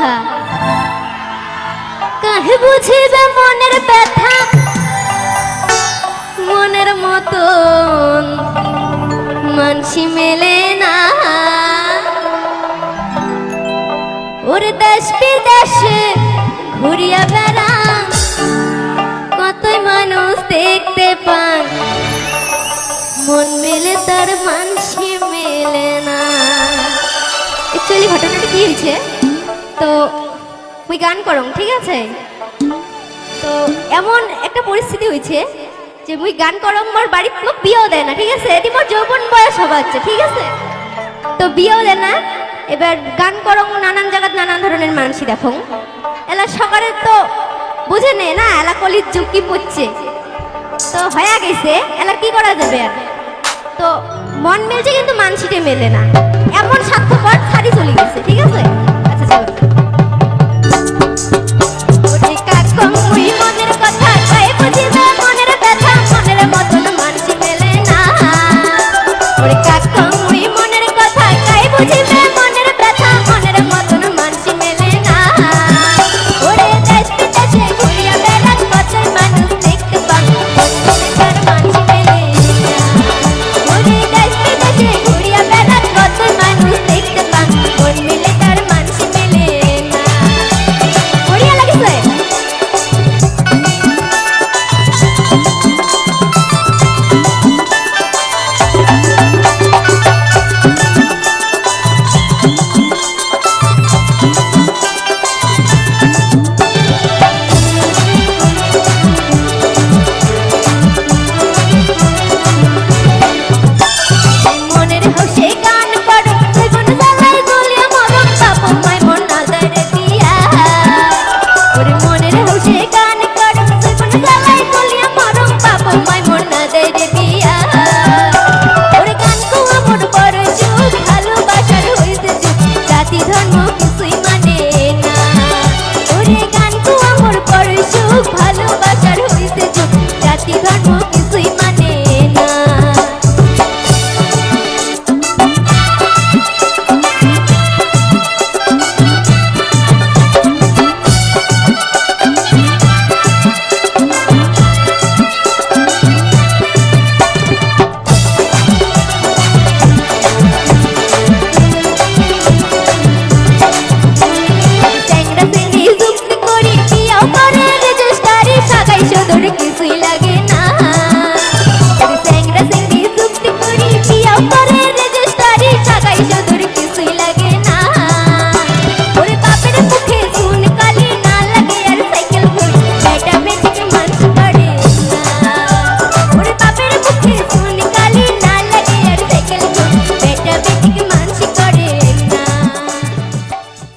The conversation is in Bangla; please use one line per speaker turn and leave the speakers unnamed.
কথা কাহে বুঝিবে মনের ব্যথা মনের মতন মানসি মেলে না ওরে দেশ বিদেশে ঘুরিয়া বেড়া কতই মানুষ দেখতে পান মন মেলে তার মানসি মেলে না। অ্যাকচুয়ালি ঘটনাটা কি হয়েছে তো মুই গান করং ঠিক আছে তো এমন একটা পরিস্থিতি হয়েছে যে মুই গান করং মোর বাড়ির লোক বিয়েও দেয় না ঠিক আছে এটি মোর যৌবন বয়স হবাচ্ছে ঠিক আছে তো বিয়েও দেয় না এবার গান করং নানান জায়গায় নানান ধরনের মানুষই দেখো এলা সকালে তো বুঝে নে না এলা কলির যুগ কি পড়ছে তো হয়ে গেছে এলা কি করা যাবে আর তো মন মেলছে কিন্তু মানসিটে মেলে না এমন স্বার্থপর ছাড়ি চলে গেছে ঠিক আছে।